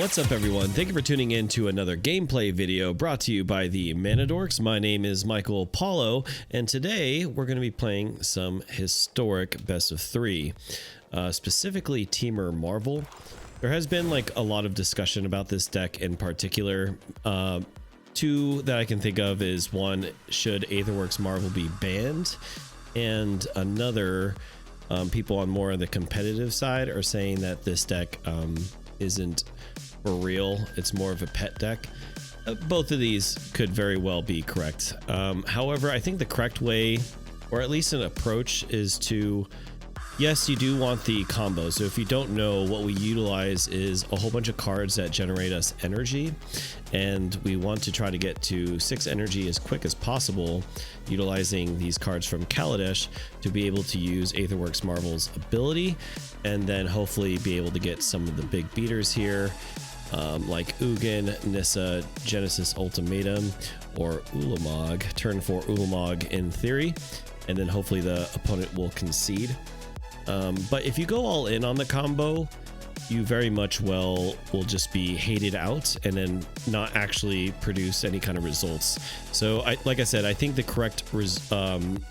What's up, everyone? Thank you for tuning in to another gameplay video brought to you by the Manadorks. My name is Michael Paulo, and today we're going to be playing some historic best of three, specifically Temur Marvel. There has been like a lot of discussion about this deck in particular. Two that I can think of is one, should Aetherworks Marvel be banned? And another, people on more on the competitive side are saying that this deck isn't for real. It's more of a pet deck. Both of these could very well be correct. However, I think the correct way, or at least an approach, is to, yes, you do want the combo. So if you don't know, what we utilize is a whole bunch of cards that generate us energy, and we want to try to get to 6 energy as quick as possible, utilizing these cards from Kaladesh to be able to use Aetherworks Marvel's ability, and then hopefully be able to get some of the big beaters here, like Ugin, Nissa, Genesis Ultimatum, or Ulamog. Turn 4 Ulamog in theory, and then hopefully the opponent will concede. But if you go all in on the combo, you very much will just be hated out and then not actually produce any kind of results. So like I said, I think the correct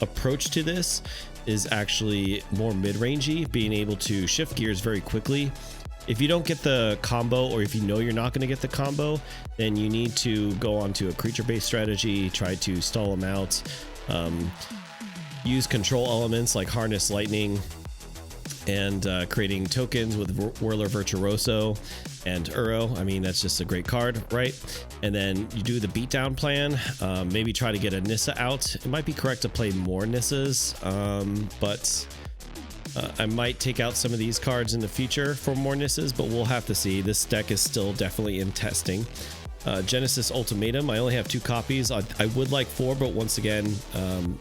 approach to this is actually more mid-rangey, being able to shift gears very quickly. If you don't get the combo, or if you know you're not going to get the combo, then you need to go onto a creature-based strategy, try to stall them out, use control elements like Harness Lightning, and creating tokens with Whirler Virtuoso and Uro. I mean, that's just a great card, right? And then you do the beatdown plan, maybe try to get a Nissa out. It might be correct to play more Nissas, but I might take out some of these cards in the future for more Nissas, but we'll have to see. This deck is still definitely in testing. Genesis Ultimatum, I only have 2 copies. I would like 4, but once again,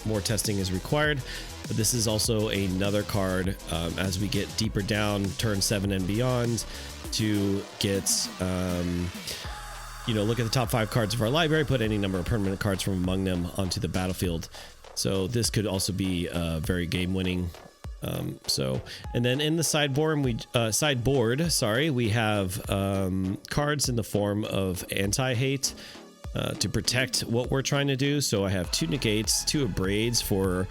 more testing is required. But this is also another card as we get deeper down, turn 7 and beyond, to get, look at the top 5 cards of our library, put any number of permanent cards from among them onto the battlefield. So this could also be very game-winning. And then in the sideboard, we have cards in the form of anti-hate to protect what we're trying to do. So I have 2 negates, 2 abrades for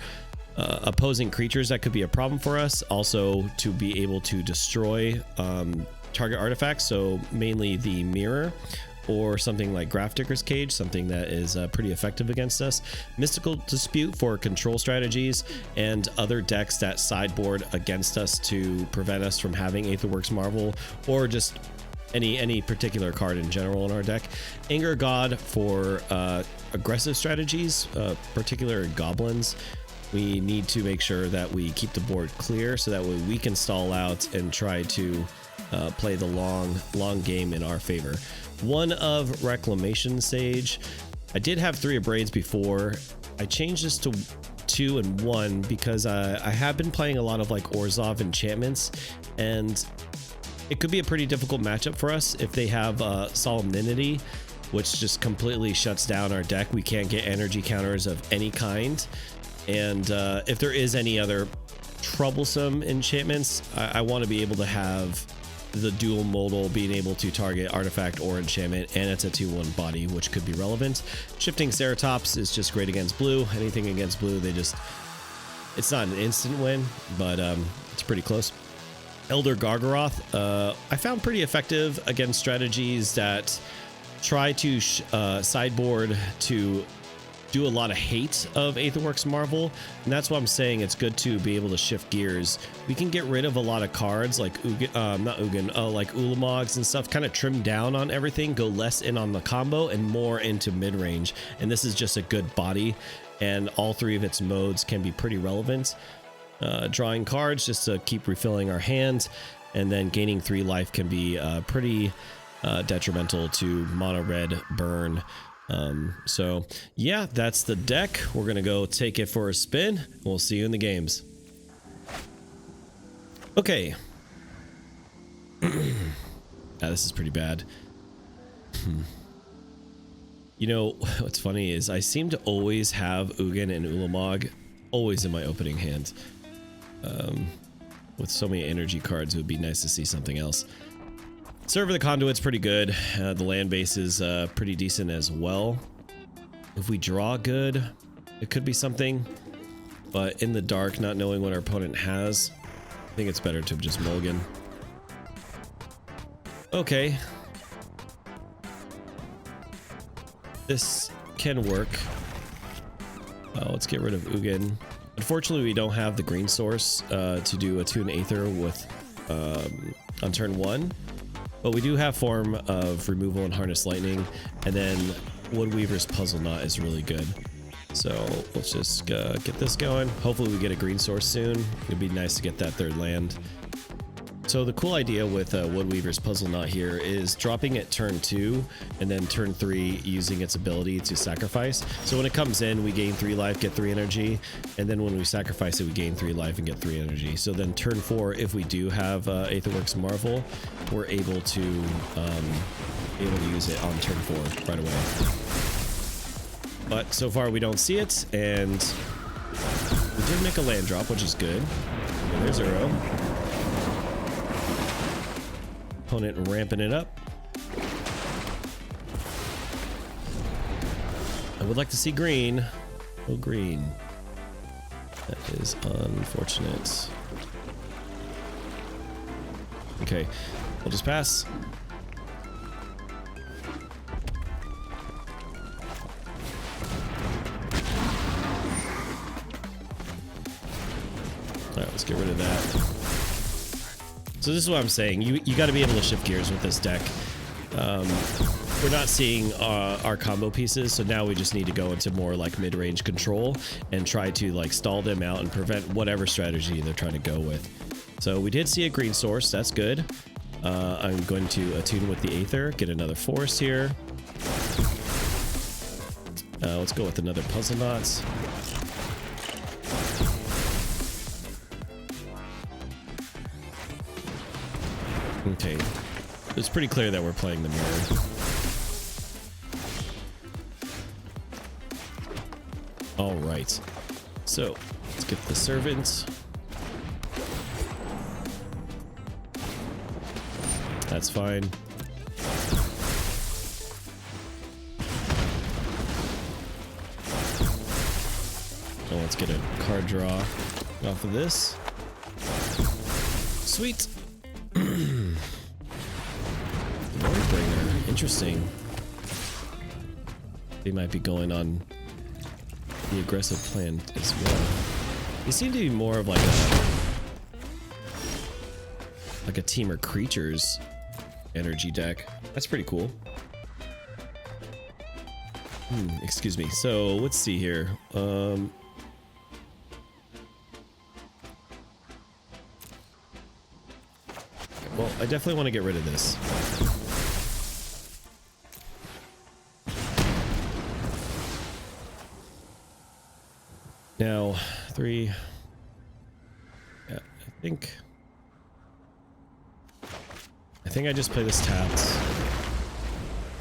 opposing creatures that could be a problem for us. Also to be able to destroy target artifacts, so mainly the mirror, or something like Grafdigger's Cage, something that is pretty effective against us. Mystical Dispute for control strategies and other decks that sideboard against us to prevent us from having Aetherworks Marvel, or just any particular card in general in our deck. Anger God for aggressive strategies, particular goblins. We need to make sure that we keep the board clear so that way we can stall out and try to play the long game in our favor. 1 of Reclamation Sage. I did have 3 abrades before. I changed this to 2 and 1 because I have been playing a lot of like Orzhov enchantments, and it could be a pretty difficult matchup for us if they have Solemnity, which just completely shuts down our deck. We can't get energy counters of any kind. And if there is any other troublesome enchantments, I want to be able to have the dual modal, being able to target artifact or enchantment, and it's a 2/1 body, which could be relevant. Shifting Ceratops is just great against blue. Anything against blue, it's not an instant win, but it's pretty close. Elder Gargaroth, I found pretty effective against strategies that try to sideboard to do a lot of hate of Aetherworks Marvel, and that's why I'm saying it's good to be able to shift gears. We can get rid of a lot of cards like like Ulamogs and stuff, kind of trim down on everything, go less in on the combo and more into mid-range, and this is just a good body, and all 3 of its modes can be pretty relevant. Drawing cards just to keep refilling our hand, and then gaining 3 life can be pretty detrimental to mono red burn. So yeah, that's the deck. We're gonna go take it for a spin. We'll see you in the games. Okay. This is pretty bad. You know what's funny is I seem to always have Ugin and Ulamog always in my opening hand. With so many energy cards, it would be nice to see something else. Server the Conduit's pretty good. The land base is pretty decent as well. If we draw good, it could be something. But in the dark, not knowing what our opponent has, I think it's better to just mulligan. Okay. This can work. Let's get rid of Ugin. Unfortunately, we don't have the green source to do Attune Aether with on turn 1. But we do have form of removal and harness lightning, and then Woodweaver's Puzzle Knot is really good. So let's just get this going. Hopefully we get a green source soon. It'd be nice to get that third land. So the cool idea with Woodweaver's Puzzle Knot here is dropping it turn 2 and then turn 3 using its ability to sacrifice. So when it comes in, we gain 3 life, get 3 energy, and then when we sacrifice it, we gain 3 life and get 3 energy. So then turn 4, if we do have Aetherworks Marvel, we're able to use it on turn 4 right away. But so far we don't see it, and we did make a land drop, which is good. Okay, there's Uro. Opponent ramping it up. I would like to see green. Oh, green. That is unfortunate. Okay, we'll just pass. Alright, let's get rid of that. So this is what I'm saying. You got to be able to shift gears with this deck. We're not seeing our combo pieces, so now we just need to go into more like mid-range control and try to like stall them out and prevent whatever strategy they're trying to go with. So we did see a green source. That's good. I'm going to attune with the Aether, get another forest here. Let's go with another Puzzle Knots. Okay, it's pretty clear that we're playing the mirror. All right, so let's get the servant. That's fine. Oh, let's get a card draw off of this. Sweet. Lordbringer, interesting. They might be going on the aggressive plan as well. They seem to be more of like a Temur creatures energy deck. That's pretty cool. Excuse me. So let's see here. Well, I definitely want to get rid of this. Now, 3. Yeah, I think I just play this tapped.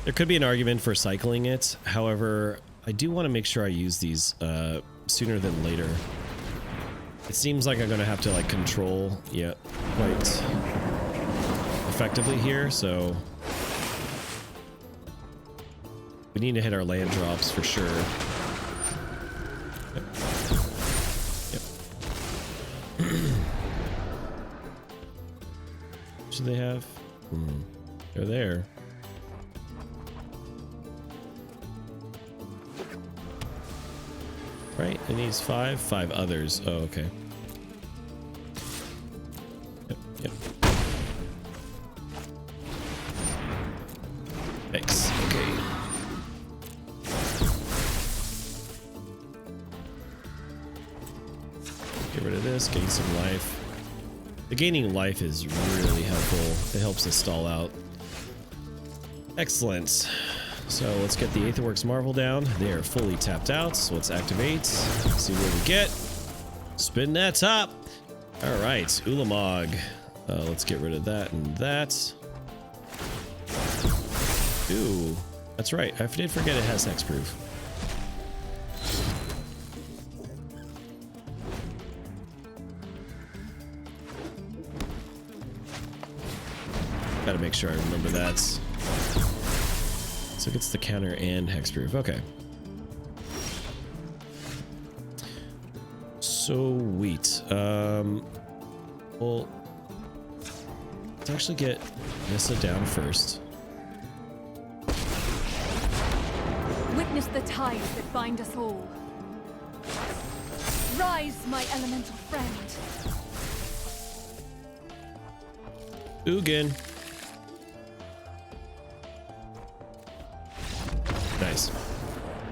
There could be an argument for cycling it. However, I do want to make sure I use these sooner than later. It seems like I'm going to have to like control, yeah, quite effectively here, so we need to hit our land drops for sure. Yep. What should they have? They're there. Right, it needs 5 others. Oh, okay. Yep. Thanks. Okay. Get rid of this, gain some life. The gaining life is really helpful. It helps us stall out. Excellent. So let's get the Aetherworks Marvel down. They are fully tapped out, so let's activate. See what we get. Spin that top. All right, Ulamog. Let's get rid of that and that. Ooh, that's right. I did forget it has hexproof. Gotta make make sure I remember that. So it gets the counter and hexproof. Okay. Sweet. Well, let's actually get Nissa down first. Witness the ties that bind us all. Rise, my elemental friend. Ugin. Nice.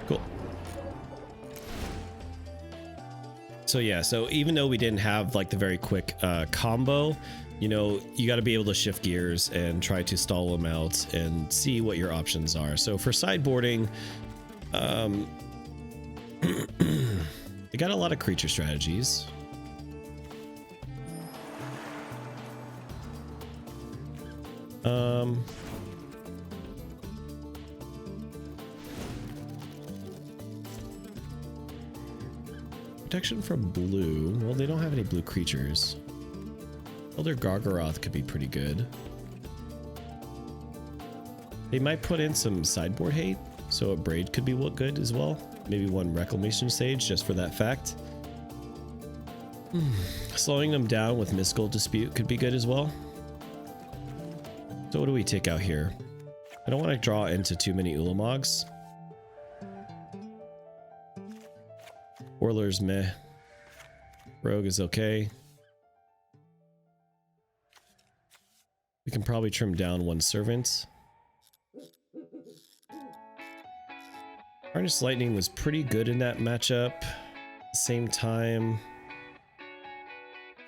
Cool. So yeah, so even though we didn't have like the very quick combo, you know, you got to be able to shift gears and try to stall them out and see what your options are. So for sideboarding, they got a lot of creature strategies. Protection from blue. Well, they don't have any blue creatures. Elder Gargaroth could be pretty good. They might put in some sideboard hate, so a braid could be good as well. Maybe one reclamation sage just for that fact. Slowing them down with mystical dispute could be good as well. So what do we take out here? I don't want to draw into too many Ulamogs. Warlord's meh. Rogue is okay. We can probably trim down one servant. Harness Lightning was pretty good in that matchup. At the same time,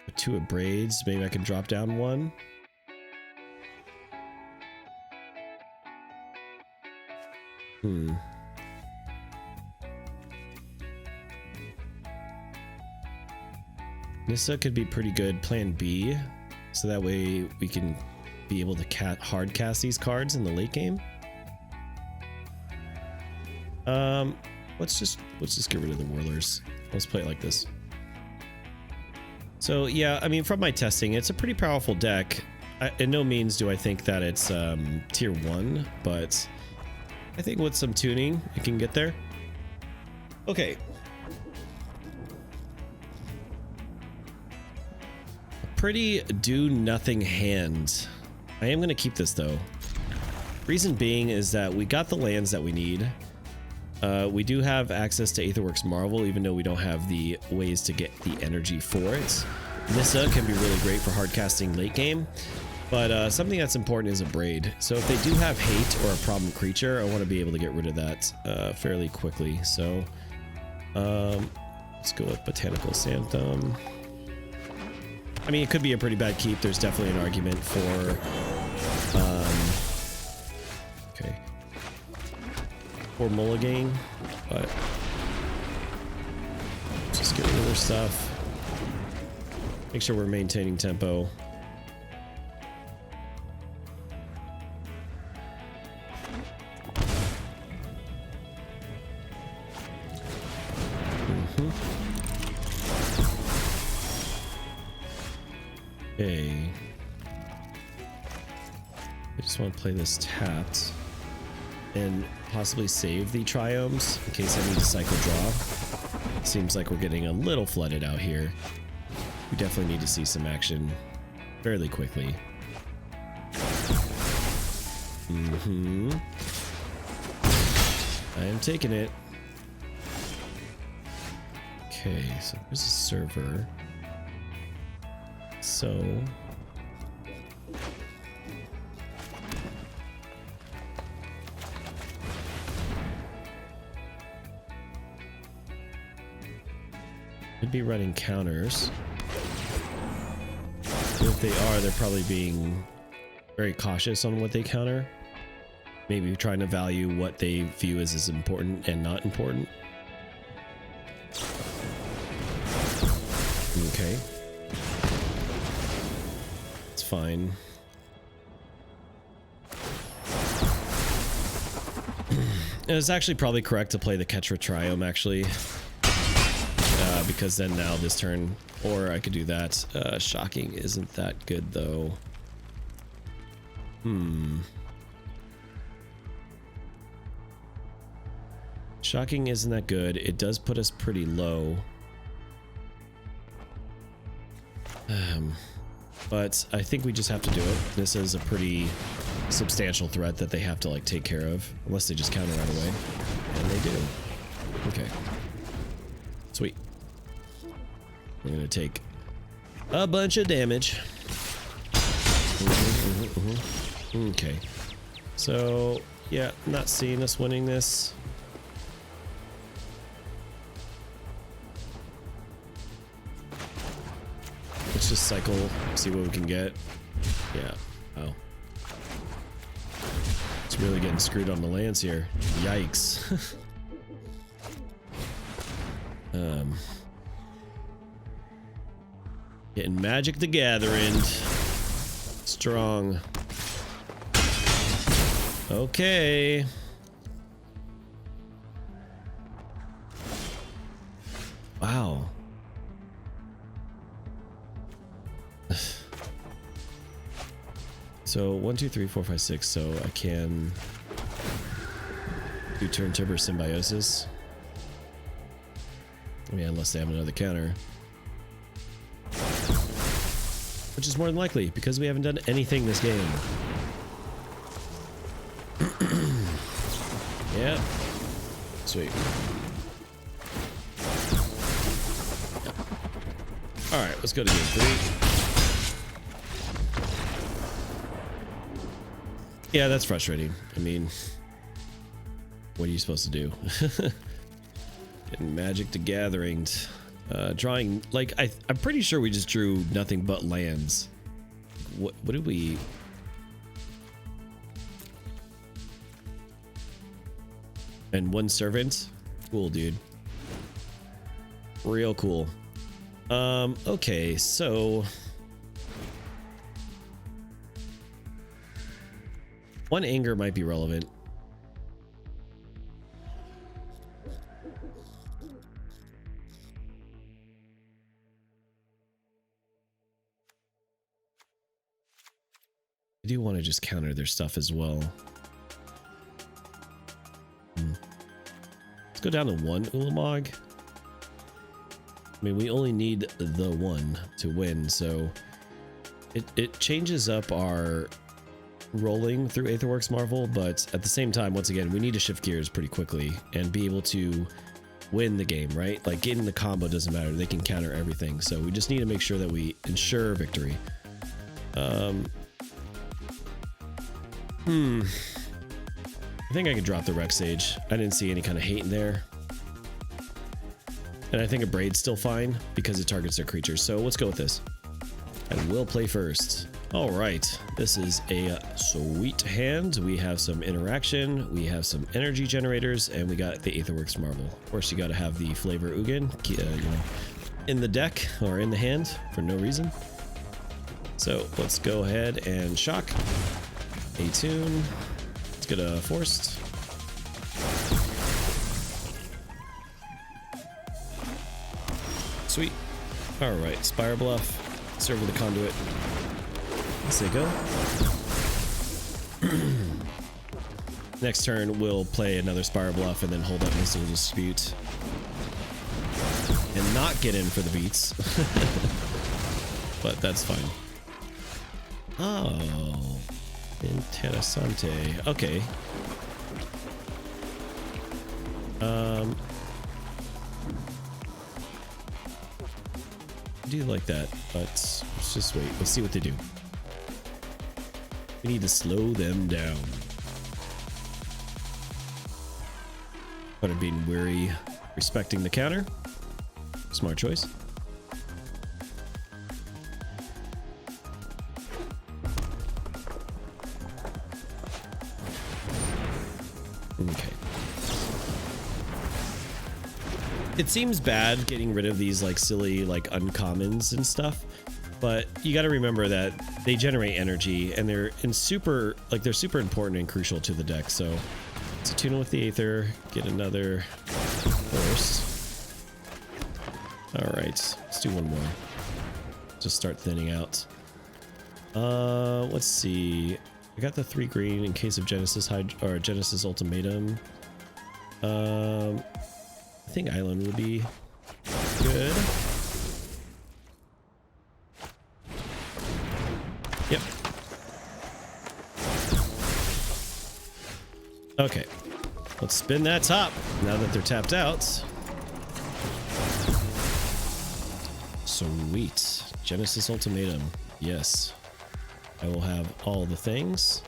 with 2 of braids, maybe I can drop down 1. Nissa could be pretty good plan B, so that way we can be able to hard cast these cards in the late game. Let's just get rid of the Whirlers. Let's play it like this. So yeah, I mean, from my testing, it's a pretty powerful deck. In no means do I think that it's tier 1, but I think with some tuning, it can get there. Okay. Pretty do-nothing hand. I am going to keep this, though. Reason being is that we got the lands that we need. We do have access to Aetherworks Marvel, even though we don't have the ways to get the energy for it. Nissa can be really great for hardcasting late game, but something that's important is a braid. So if they do have hate or a problem creature, I want to be able to get rid of that fairly quickly. So let's go with Botanical Santhum. I mean, it could be a pretty bad keep. There's definitely an argument for okay, for mulliganing, but just get rid of their stuff. Make sure we're maintaining tempo. Okay. I just want to play this tapped and possibly save the triomes in case I need to cycle draw. Seems like we're getting a little flooded out here. We definitely need to see some action fairly quickly. I am taking it. Okay, so there's a server. So could be running counters. If they are, they're probably being very cautious on what they counter. Maybe trying to value what they view as important and not important. Okay. It's fine. It's actually probably correct to play the Ketra Triome, actually. Because then now this turn, or I could do that. Shocking isn't that good, though. Shocking isn't that good. It does put us pretty low. But I think we just have to do it. This is a pretty substantial threat that they have to like take care of, unless they just counter right away. And they do. Okay. Sweet. We're gonna take a bunch of damage. Okay. So, yeah, not seeing us winning this. Let's just cycle, see what we can get. Yeah. Oh. It's really getting screwed on the lands here. Yikes. Getting Magic the Gathering. Strong. Okay. Wow. So 1, 2, 3, 4, 5, 6. So I can do turn Timur Symbiosis. I mean, unless they have another counter. Which is more than likely, because we haven't done anything this game. Yeah. Sweet. Alright, let's go to game 3. Yeah, that's frustrating. I mean, what are you supposed to do? Getting Magic the Gathering. Drawing, like, I'm pretty sure we just drew nothing but lands. What did we... And 1 servant? Cool, dude. Real cool. Okay, so... 1 anger might be relevant. I do want to just counter their stuff as well. Let's go down to 1 Ulamog. I mean, we only need the 1 to win, so it changes up our rolling through Aetherworks Marvel, but at the same time, once again, we need to shift gears pretty quickly and be able to win the game, right? Like, getting the combo doesn't matter. They can counter everything, so we just need to make sure that we ensure victory. I think I could drop the Rex Sage. I didn't see any kind of hate in there. And I think a Braid's still fine because it targets their creatures. So let's go with this. I will play first. All right. This is a sweet hand. We have some interaction. We have some energy generators, and we got the Aetherworks Marvel. Of course, you got to have the Flavor Ugin, in the deck or in the hand for no reason. So let's go ahead and shock. Attune. Let's get a forced. Sweet. All right, Spire Bluff. Serve with the conduit. Let's say go. Next turn, we'll play another Spire Bluff and then hold up Missile Dispute. And not get in for the beats. But that's fine. Oh. Interessante. Okay. I do like that, but let's just wait. Let's see what they do. We need to slow them down. But I'm being wary, respecting the counter. Smart choice. Okay. It seems bad getting rid of these like silly like uncommons and stuff, but you got to remember that they generate energy and they're super important and crucial to the deck. So let's attune with the Aether, get another force. All right, let's do one more. Just start thinning out. Let's see. I got the 3 green in case of Genesis or Genesis Ultimatum. I think Island would be good. Yep. Okay. Let's spin that top now that they're tapped out. Sweet. Genesis Ultimatum. Yes. I will have all the things.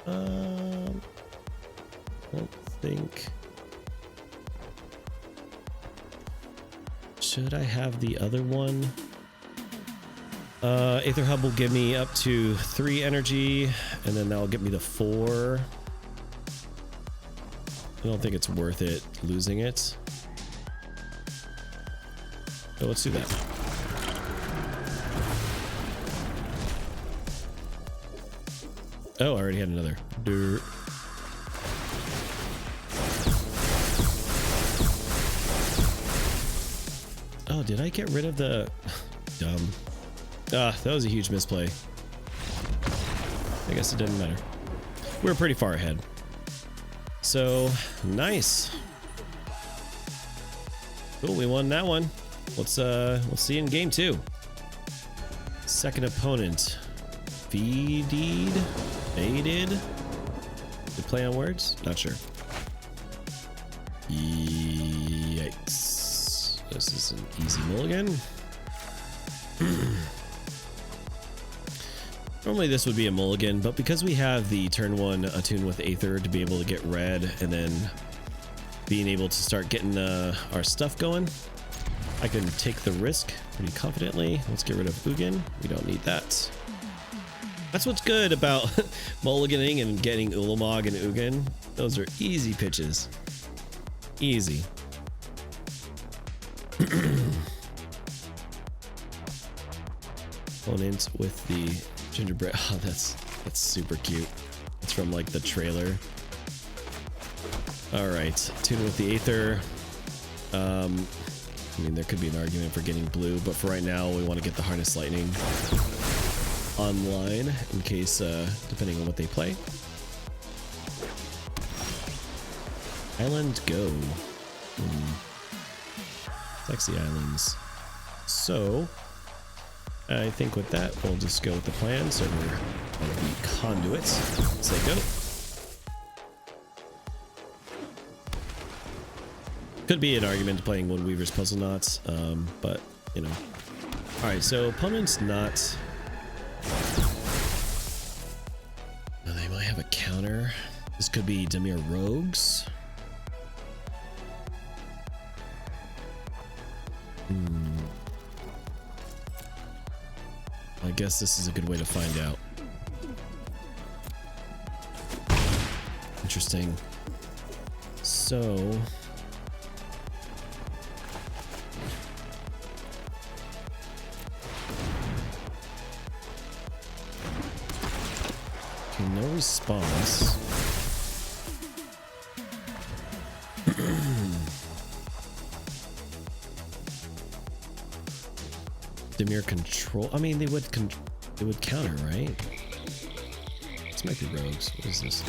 I don't think... Should I have the other one? Aether Hub will give me up to 3 energy, and then that'll get me the 4. I don't think it's worth it losing it. So let's do that. Oh, I already had another. Dirt. Oh, did I get rid of the... Dumb. Ah, that was a huge misplay. I guess it didn't matter. We're pretty far ahead. So, nice. Cool, we won that one. Let's see in game 2. Second opponent. Faded? To play on words? Not sure. Yikes. This is an easy mulligan. Normally this would be a mulligan, but because we have the turn 1 attune with Aether to be able to get red and then being able to start getting our stuff going, I can take the risk pretty confidently. Let's get rid of Ugin. We don't need that. That's what's good about mulliganing and getting Ulamog and Ugin. Those are easy pitches. Easy. Opponent with the gingerbread. Oh, that's super cute. It's from like the trailer. All right, tune with the Aether. I mean, there could be an argument for getting blue, but for right now, we want to get the Harness Lightning online in case, depending on what they play. Island go. Sexy islands. So, I think with that, we'll just go with the plan. So we're on the conduits. Say go. Could be an argument to playing One Weaver's Puzzle Knots, but, you know. Alright, so opponent's not... Oh, they might have a counter. This could be Temur Rogues. I guess this is a good way to find out. Interesting. So... Okay, no response. Temur control. I mean, they would counter, right? This might be rogues. What is this?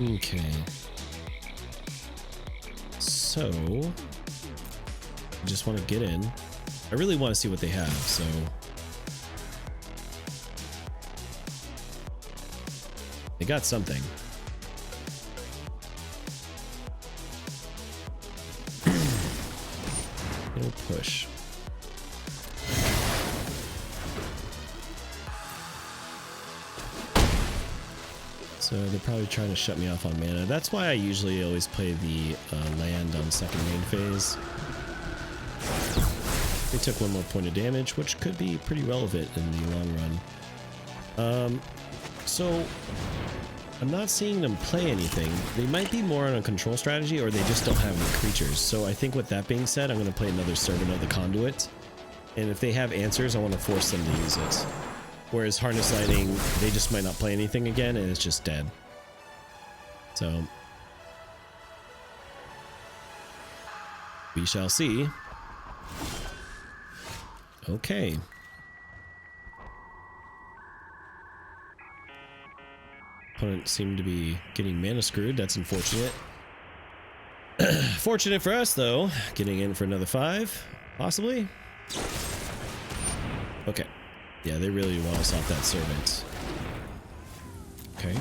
Okay. So, I just want to get in. I really want to see what they have. So, they got something. It'll push. So they're probably trying to shut me off on mana. That's why I usually always play the land on second main phase. They took 1 more point of damage, which could be pretty relevant in the long run. So I'm not seeing them play anything. They might be more on a control strategy, or they just don't have any creatures. So I think with that being said, I'm going to play another Servant of the Conduit. And if they have answers, I want to force them to use it. Whereas Harness Lightning, they just might not play anything again, and it's just dead. So we shall see. opponent seemed to be getting mana screwed. That's unfortunate. Fortunate for us, though. Getting in for another 5, possibly. Okay. Yeah, they really want us off that servant. Okay.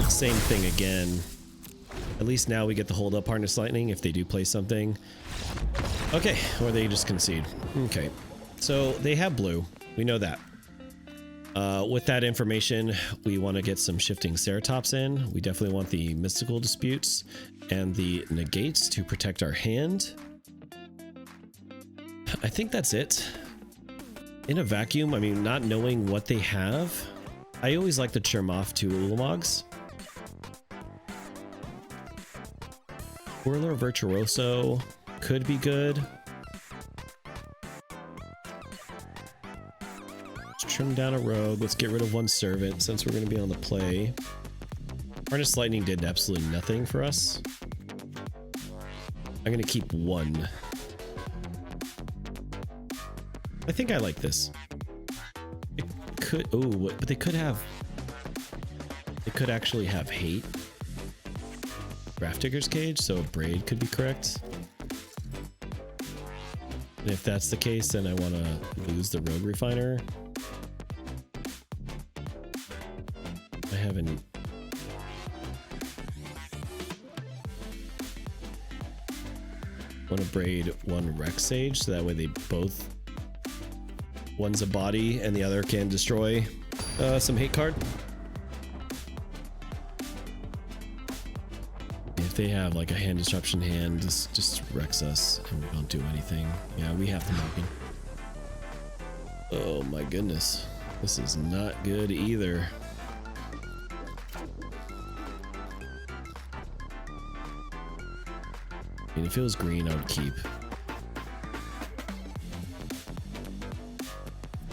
Same thing again. At least now we get the hold up Harness Lightning if they do play something. Okay, or they just concede. Okay, so they have blue. We know that. With that information, we want to get some Shifting Ceratops in. We definitely want the Mystical Disputes and the Negates to protect our hand. I think that's it. In a vacuum, I mean, not knowing what they have, I always like to trim off 2 Ulamogs. Whirler Virtuoso could be good. Let's trim down a rogue. Let's get rid of 1 servant since we're going to be on the play. Harness Lightning did absolutely nothing for us. I'm going to keep 1. I think I like this. It could... Oh, but they could have... They could actually have hate. Grafdigger's Cage, so a Braid could be correct. And if that's the case, then I want to lose the Rogue Refiner. I haven't... Want to Braid 1 Rex Sage, so that way they both... One's a body and the other can destroy some hate card. If they have like a hand disruption hand, just wrecks us and we don't do anything. Yeah, we have to mark him. Oh my goodness. This is not good either. I mean, if it was green, I would keep.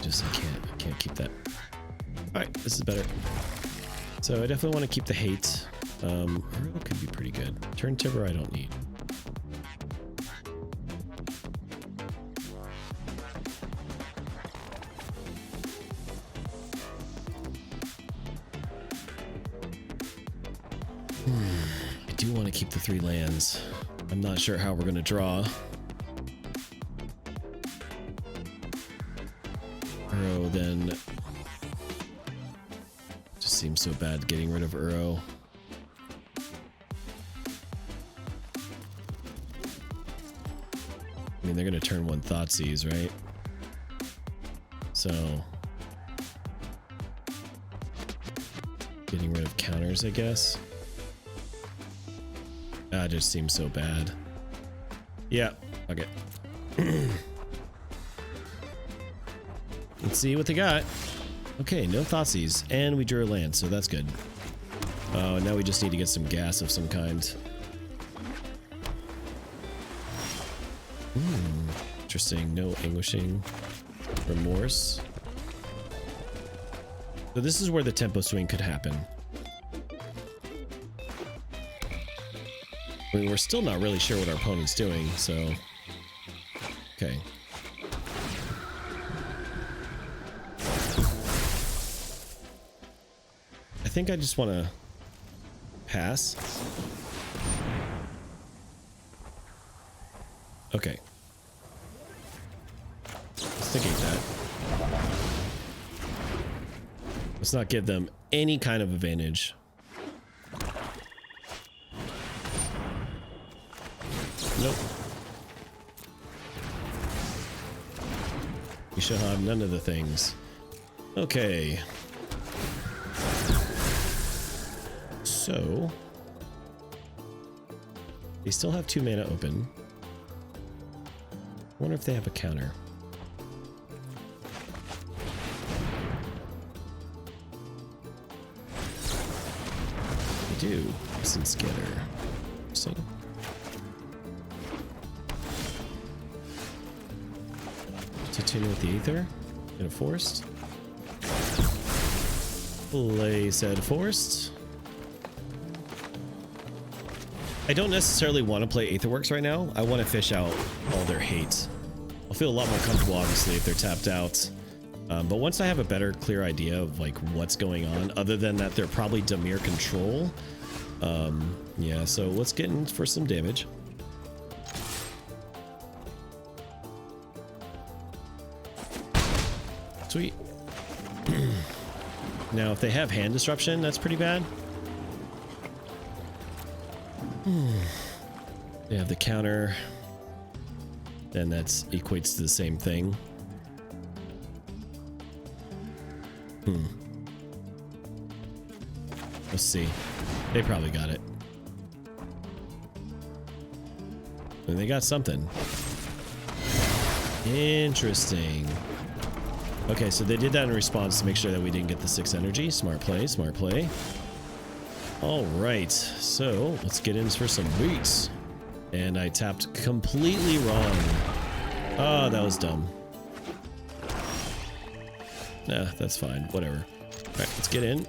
I can't keep that. Alright, this is better. So I definitely want to keep the hate. Hurl could be pretty good. Turn Timber I don't need. I do want to keep the 3 lands. I'm not sure how we're going to draw. Uro then just seems so bad getting rid of Uro. I mean, they're going to turn 1 Thoughtseize, right? So getting rid of counters, I guess. That just seems so bad. Yeah, okay. Let's see what they got. Okay, no Thoughtseize, and we drew a land, so that's good. Oh, now we just need to get some gas of some kind. Interesting. No Anguishing Remorse. So this is where the tempo swing could happen. I mean, we're still not really sure what our opponent's doing, so... Okay. I think I just want to pass. Okay. Let's negate that. Let's not give them any kind of advantage. Nope. We shall have none of the things. Okay. So they still have 2 mana open. I wonder if they have a counter. They do. Sin Scatter. See? To tune with the Aether. Get a Forest. Play said Forest. I don't necessarily want to play Aetherworks right now. I want to fish out all their hate. I'll feel a lot more comfortable, obviously, if they're tapped out. But once I have a better, clear idea of like what's going on, other than that they're probably Dimir control. Yeah, so let's get in for some damage. Sweet. Now, if they have hand disruption, that's pretty bad. They have the counter. Then that equates to the same thing. Let's see. They probably got it. And they got something. Interesting. Okay, so they did that in response to make sure that we didn't get the 6 energy. Smart play, smart play. All right, so let's get in for some beats. And I tapped completely wrong. Oh, that was dumb. Nah, that's fine. Whatever. All right, let's get in.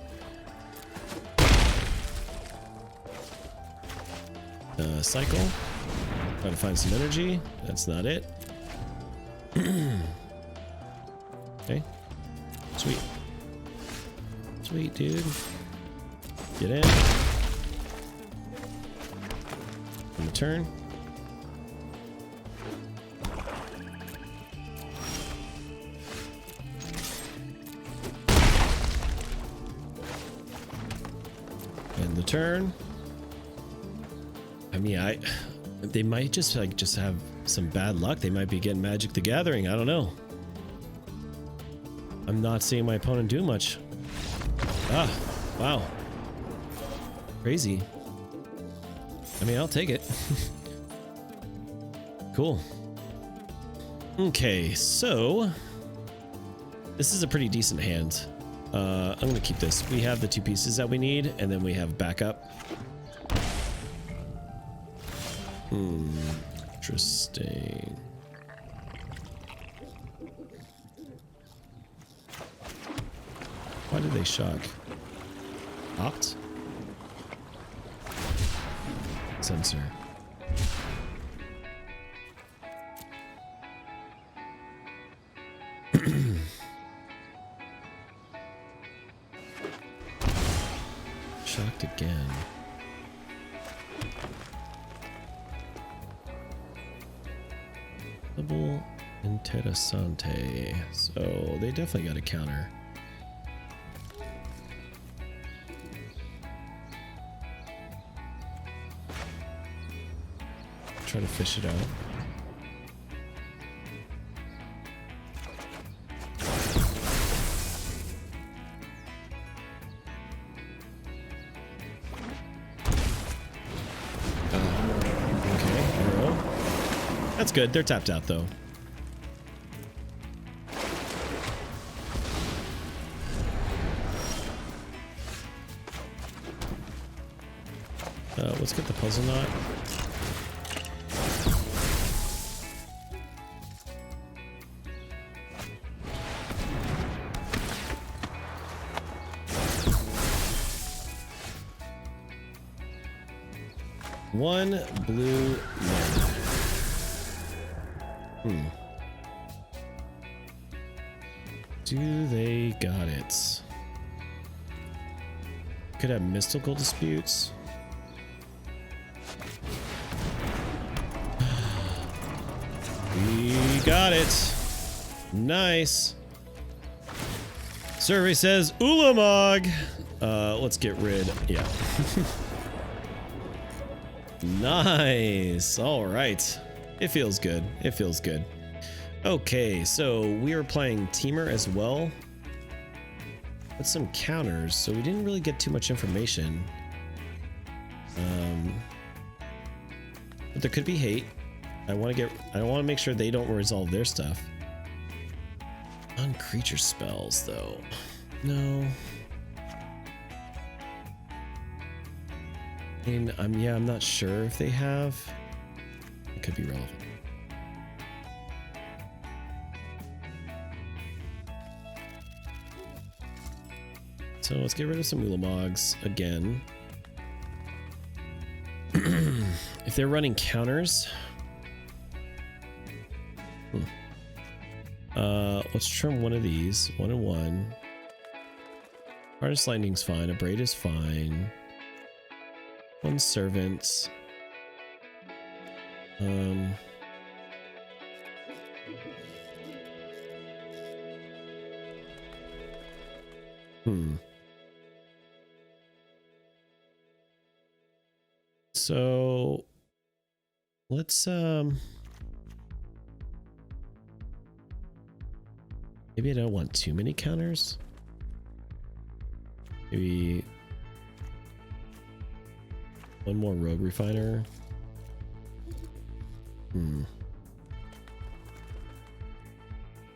Cycle. Try to find some energy. That's not it. Okay. Sweet. Sweet, dude. Get in. In the turn. And the turn. I mean, they might just have some bad luck. They might be getting Magic the Gathering. I don't know. I'm not seeing my opponent do much. Ah, wow. Crazy. I mean, I'll take it. Cool. Okay, so this is a pretty decent hand. I'm gonna keep this. We have the 2 pieces that we need, and then we have backup. Interesting. Why did they shock? Opt? Sensor. Shocked again. Double interessante. So they definitely got a counter. Try to fish it out. Okay, arrow. That's good. They're tapped out though. Let's get the puzzle knot. One blue mana. Do they got it? Could have mystical disputes. We got it. Nice. Survey says Ulamog. Let's get rid. Yeah. Nice. All right. It feels good. It feels good. Okay, so we are playing Temur as well. With some counters, so we didn't really get too much information. But there could be hate. I want to make sure they don't resolve their stuff. On-creature spells, though. No. I mean, I'm not sure if they have. It could be relevant. So let's get rid of some Ulamogs again. if they're running counters, let's trim one of these. 1 and 1. Hardest lightning's fine. Abrade is fine. 1 servant. So let's maybe I don't want too many counters. Maybe 1 more rogue refiner.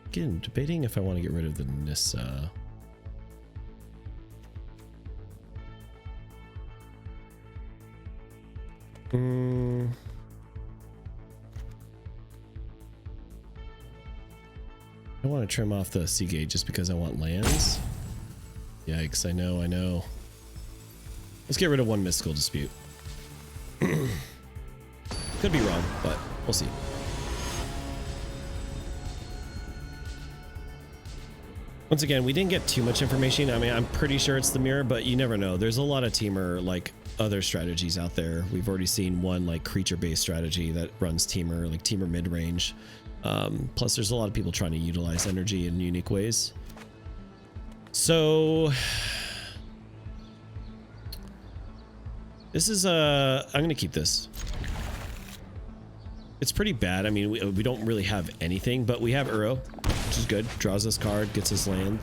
Again, debating if I want to get rid of the Nissa. I want to trim off the Seagate just because I want lands. Yikes, I know. Let's get rid of 1 mystical dispute. Could be wrong, but we'll see. Once again, we didn't get too much information. I mean, I'm pretty sure it's the mirror, but you never know. There's a lot of Temur, like, other strategies out there. We've already seen one, like, creature-based strategy that runs Temur, like Temur mid-range. Plus, there's a lot of people trying to utilize energy in unique ways. So this is I'm gonna keep this. It's pretty bad. I mean, we don't really have anything, but we have Uro, which is good. Draws us card, gets us land,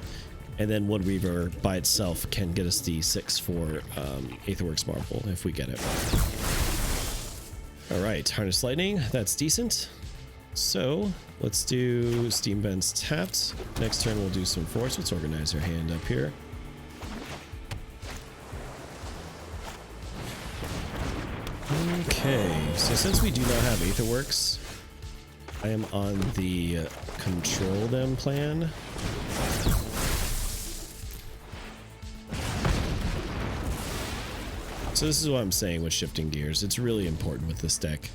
and then Wood Reaver by itself can get us the 6 for Aetherworks Marvel if we get it. All right, Harness Lightning, that's decent. So let's do Steam Vents tapped. Next turn we'll do some force. Let's organize our hand up here. Okay, so since we do not have Aetherworks, I am on the control them plan. So this is what I'm saying with shifting gears. It's really important with this deck.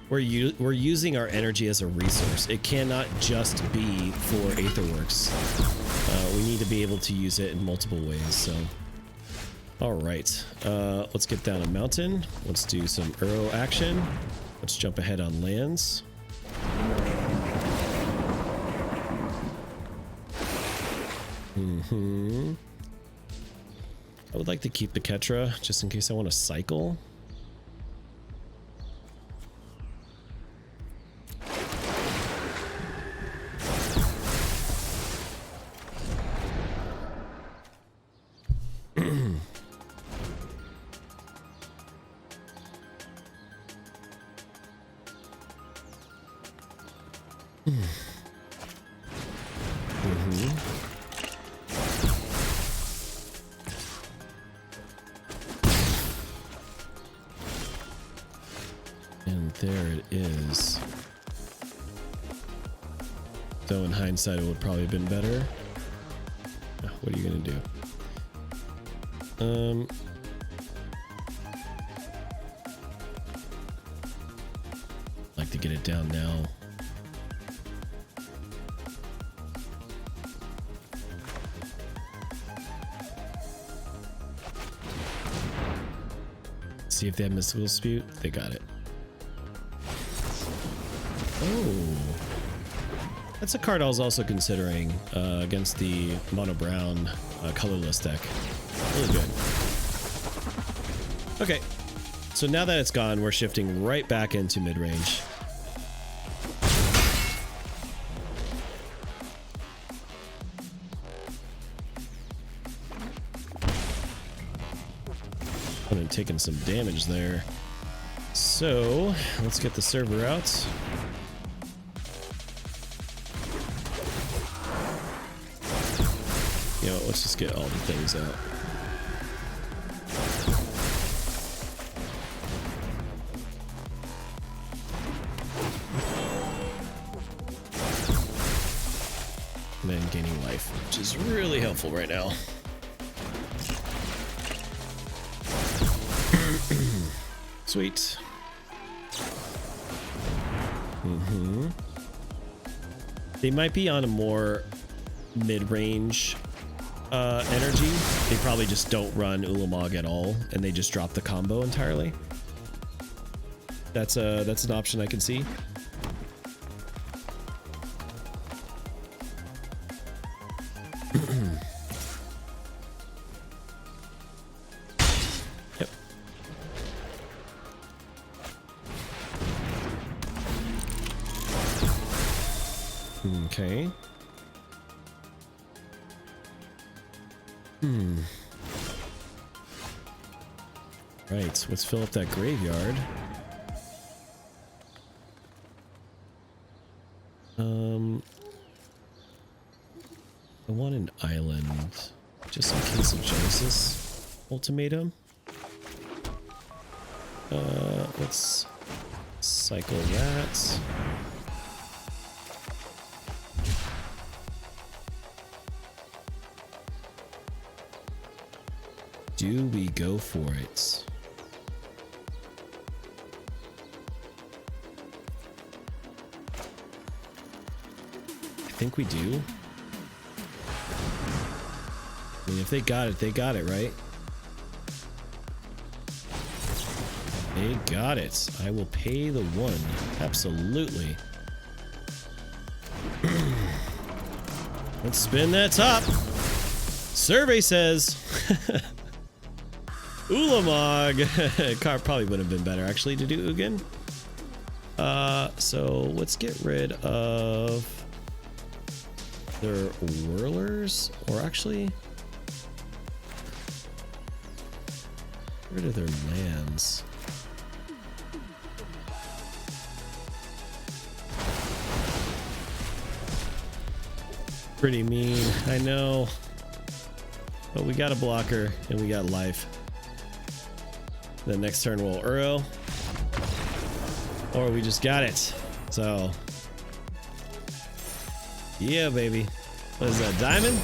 We're using our energy as a resource. It cannot just be for Aetherworks. We need to be able to use it in multiple ways. So, all right, let's get down a mountain. Let's do some Uro action. Let's jump ahead on lands. I would like to keep the Ketra just in case I want to cycle. And there it is. So in hindsight, it would probably have been better. What are you gonna do? Like to get it down now. See if they have mystical dispute. They got it. Oh, that's a card I was also considering against the mono brown colorless deck. Really good. Okay, so now that it's gone, we're shifting right back into mid range. I'm taking some damage there. So let's get the server out. You know what, let's just get all the things out. And then gaining life, which is really helpful right now. Sweet. They might be on a more mid-range energy. They probably just don't run Ulamog at all, and they just drop the combo entirely. That's an option I can see. Yep. Okay. Right, let's fill up that graveyard. I want an island, just in case of Genesis ultimatum. Let's cycle that. Do we go for it? I think we do. I mean, if they got it, right? They got it. I will pay the one. Absolutely. Let's spin that top. Survey says Ulamog. Car probably would have been better actually to do Ugin. So let's get rid of their whirlers, or actually get rid of their lands. Pretty mean, I know. But we got a blocker and we got life. The next turn we'll Uro. Or we just got it. So yeah, baby. What is that, diamond?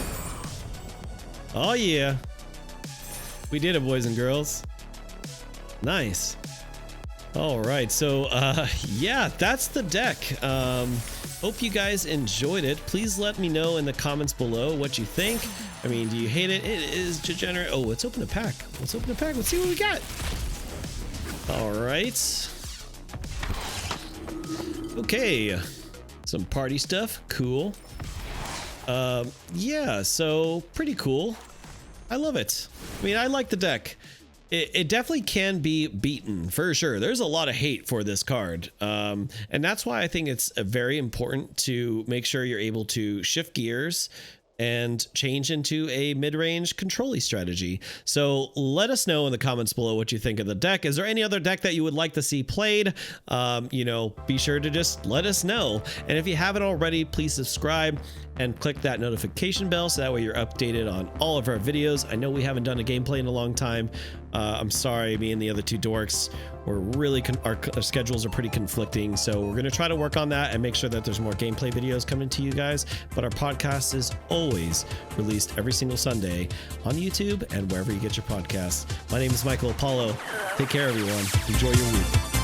Oh yeah. We did it, boys and girls. Nice. All right, so yeah, that's the deck. Hope you guys enjoyed it. Please let me know in the comments below what you think. I mean, do you hate it? It is degenerate. Oh, let's open a pack. Let's open a pack. Let's see what we got. All right. Okay. Some party stuff. Cool. Yeah, so pretty cool. I love it. I mean, I like the deck. It definitely can be beaten for sure. There's a lot of hate for this card. And that's why I think it's very important to make sure you're able to shift gears and change into a mid-range control-y strategy. So let us know in the comments below what you think of the deck. Is there any other deck that you would like to see played? You know, be sure to just let us know. And if you haven't already, please subscribe and click that notification bell so that way you're updated on all of our videos. I know we haven't done a gameplay in a long time. I'm sorry, me and the other two dorks, we're really our schedules are pretty conflicting, so we're gonna try to work on that and make sure that there's more gameplay videos coming to you guys. But our podcast is always released every single Sunday on YouTube and wherever you get your podcasts. My name is Michael Apollo. Take care, everyone. Enjoy your week.